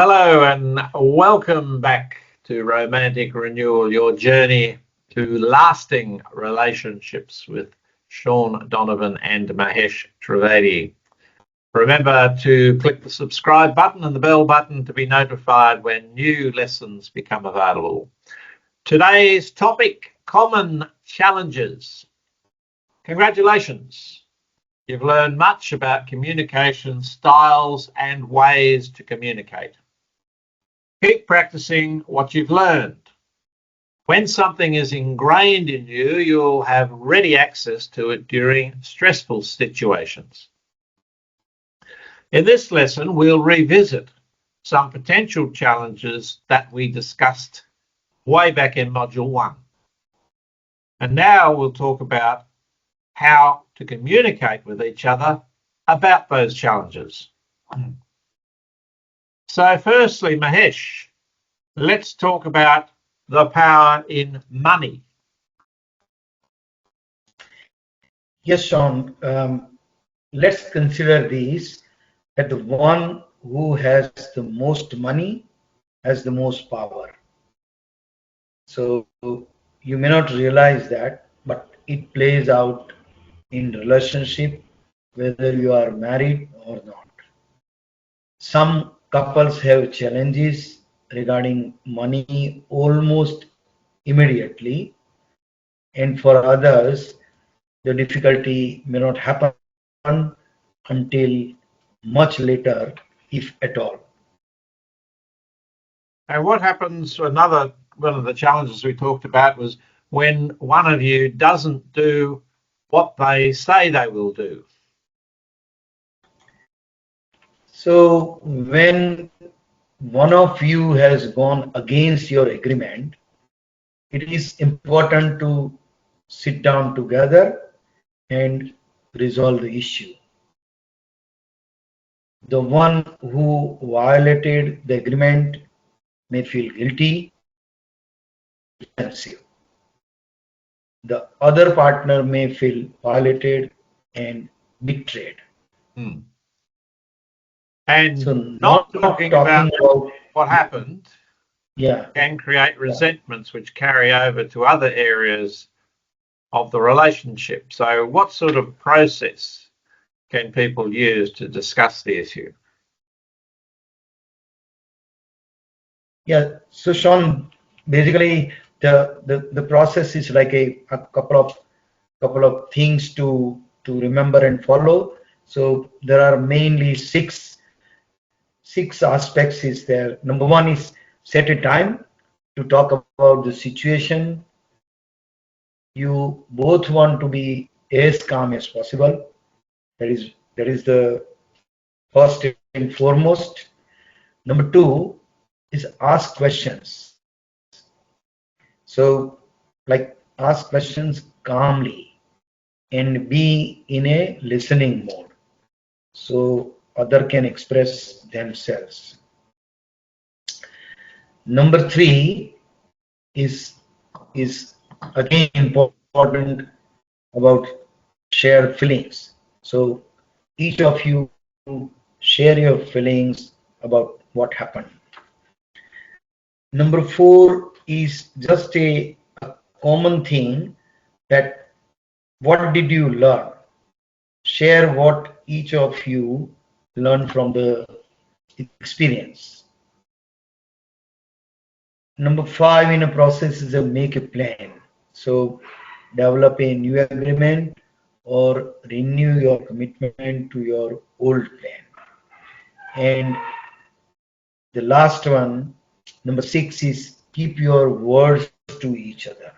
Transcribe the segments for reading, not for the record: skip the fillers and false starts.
Hello and welcome back to Romantic Renewal, your journey to lasting relationships with Sean Donovan and Mahesh Trivedi. Remember to click the subscribe button and the bell button to be notified when new lessons become available. Today's topic, common challenges. Congratulations. You've learned much about communication styles and ways to communicate. Keep practicing what you've learned. When something is ingrained in you, you'll have ready access to it during stressful situations. In this lesson, we'll revisit some potential challenges that we discussed way back in Module 1. And now we'll talk about how to communicate with each other about those challenges. So firstly, Mahesh, let's talk about the power in money. Yes, Sean. Let's consider these, that the one who has the most money has the most power. So you may not realize that, but it plays out in relationship, whether you are married or not. Some couples have challenges regarding money almost immediately, and for others, the difficulty may not happen until much later, if at all. And what happens, one of the challenges we talked about was when one of you doesn't do what they say they will do. So when one of you has gone against your agreement, it is important to sit down together and resolve the issue. The one who violated the agreement may feel guilty, defensive. The other partner may feel violated and betrayed. And So not talking about what happened can create resentments which carry over to other areas of the relationship. So what sort of process can people use to discuss the issue? Yeah, so Sean, basically the process is like a couple of things to remember and follow. So there are mainly six aspects is there. Number one is set a time to talk about the situation. You both want to be as calm as possible. That is the first and foremost. Number two is ask questions. So, like, ask questions calmly and be in a listening mode, so other can express themselves. Number three is again important about shared feelings. So each of you share your feelings about what happened. Number four is just a common thing, that what did you learn? Share what each of you learned from the experience. Number five in a process is to make a plan. So develop a new agreement or renew your commitment to your old plan. And the last one, number six, is keep your words to each other.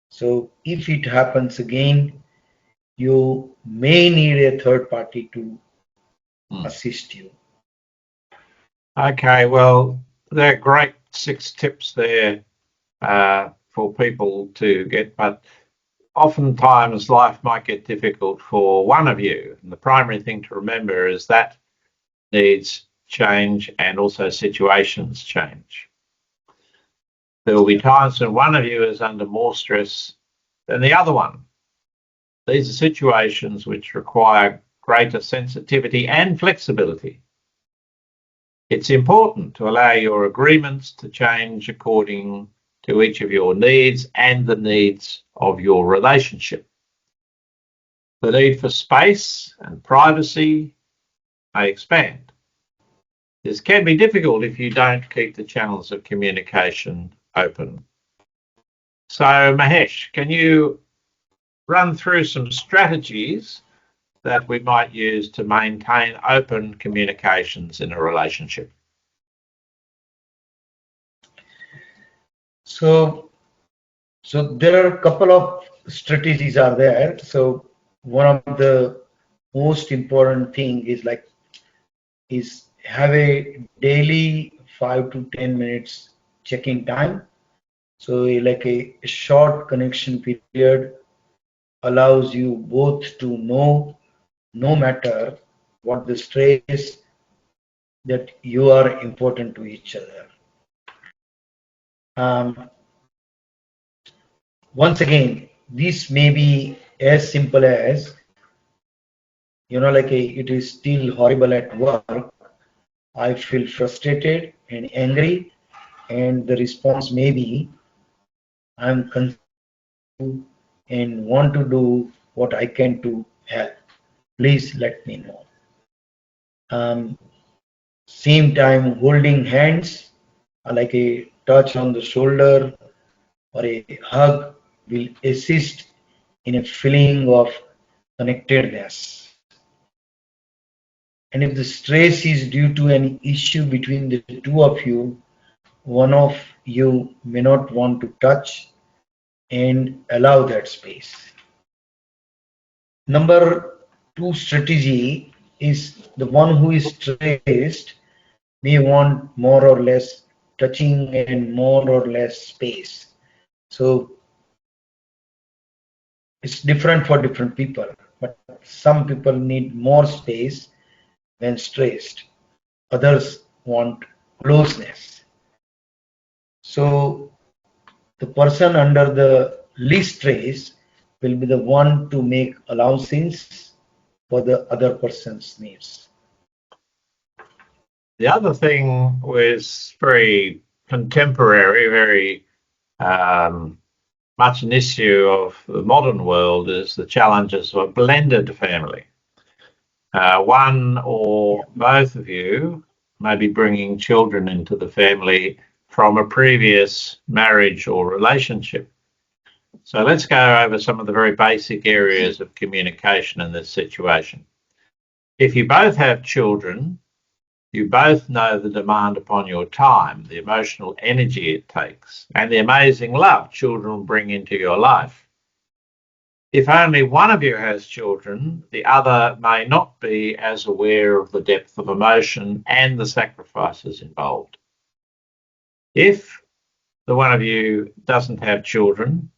So if it happens again, you may need a third party to assist you. Okay, well, they're great 6 tips there for people to get, but oftentimes life might get difficult for one of you. And the primary thing to remember is that needs change and also situations change. There will be times when one of you is under more stress than the other one. These are situations which require greater sensitivity and flexibility. It's important to allow your agreements to change according to each of your needs and the needs of your relationship. The need for space and privacy may expand. This can be difficult if you don't keep the channels of communication open. So, Mahesh, can you run through some strategies that we might use to maintain open communications in a relationship? So there are a couple of strategies are there. So one of the most important thing is have a daily 5 to 10 minutes check-in time. So like a short connection period allows you both to know, no matter what the stress, that you are important to each other. Once again, this may be as simple as, it is still horrible at work. I feel frustrated and angry, and the response may be, I'm confused and want to do what I can to help. Please let me know. Same time, holding hands, like a touch on the shoulder or a hug, will assist in a feeling of connectedness. And if the stress is due to an issue between the two of you, one of you may not want to touch and allow that space. Number 2 strategy is the one who is stressed may want more or less touching and more or less space. So it's different for different people, but some people need more space when stressed. Others want closeness. So the person under the least stress will be the one to make allowances for the other person's needs. The other thing was very contemporary, very much an issue of the modern world is the challenges of a blended family. One or both of you may be bringing children into the family from a previous marriage or relationship. So let's go over some of the very basic areas of communication in this situation. If you both have children, you both know the demand upon your time, the emotional energy it takes, and the amazing love children will bring into your life. If only one of you has children, the other may not be as aware of the depth of emotion and the sacrifices involved. If the one of you doesn't have children,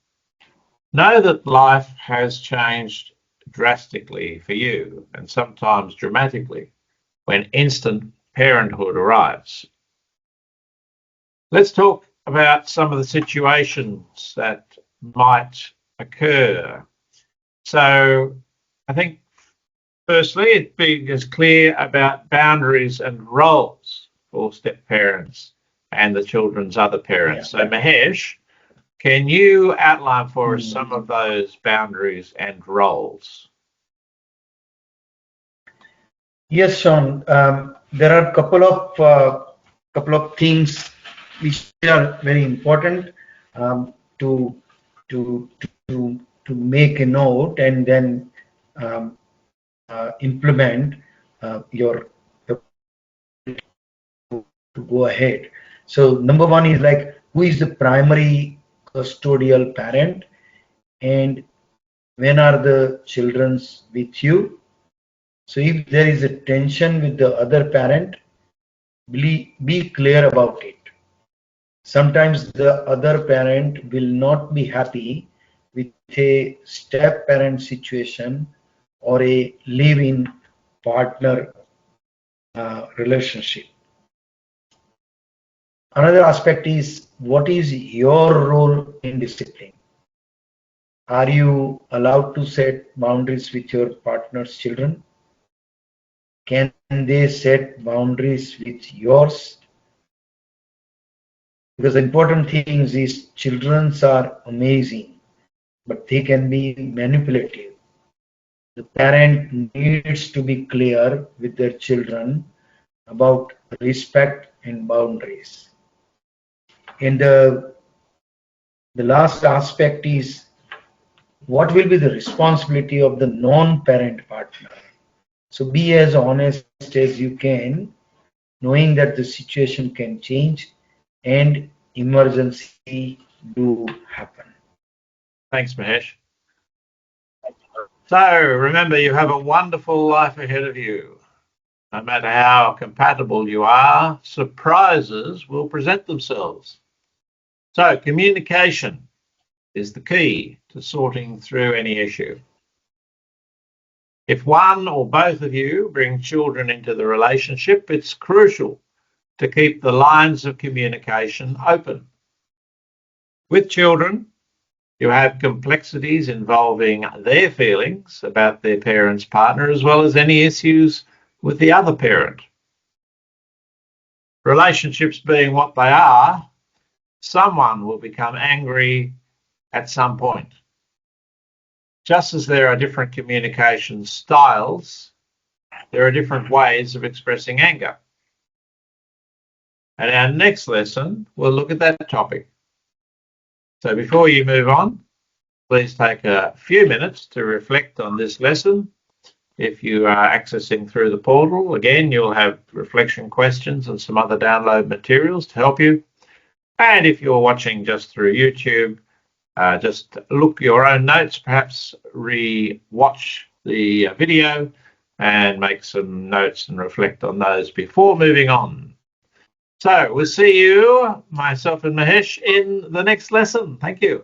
know that life has changed drastically for you, and sometimes dramatically, when instant parenthood arrives. Let's talk about some of the situations that might occur. So I think firstly, it being as clear about boundaries and roles for step parents and the children's other parents. So Mahesh, can you outline for us some of those boundaries and roles? Yes, Sean. There are a couple of things which are very important to make a note and then implement your to go ahead. So number one is like, who is the primary custodial parent, and when are the children's with you? So if there is a tension with the other parent, be clear about it. Sometimes the other parent will not be happy with a step parent situation or a live-in partner relationship. Another aspect is, what is your role in discipline? Are you allowed to set boundaries with your partner's children? Can they set boundaries with yours? Because the important thing is children are amazing, but they can be manipulative. The parent needs to be clear with their children about respect and boundaries. And the last aspect is what will be the responsibility of the non-parent partner. So be as honest as you can, knowing that the situation can change and emergency do happen. Thanks, Mahesh. So remember, you have a wonderful life ahead of you. No matter how compatible you are, surprises will present themselves. So communication is the key to sorting through any issue. If one or both of you bring children into the relationship, it's crucial to keep the lines of communication open. With children, you have complexities involving their feelings about their parent's partner, as well as any issues with the other parent. Relationships being what they are, someone will become angry at some point. Just as there are different communication styles, there are different ways of expressing anger. And our next lesson, we'll look at that topic. So before you move on, please take a few minutes to reflect on this lesson. If you are accessing through the portal, again, you'll have reflection questions and some other download materials to help you. And if you're watching just through YouTube, just look your own notes, perhaps re-watch the video and make some notes and reflect on those before moving on. So we'll see you, myself and Mahesh, in the next lesson. Thank you.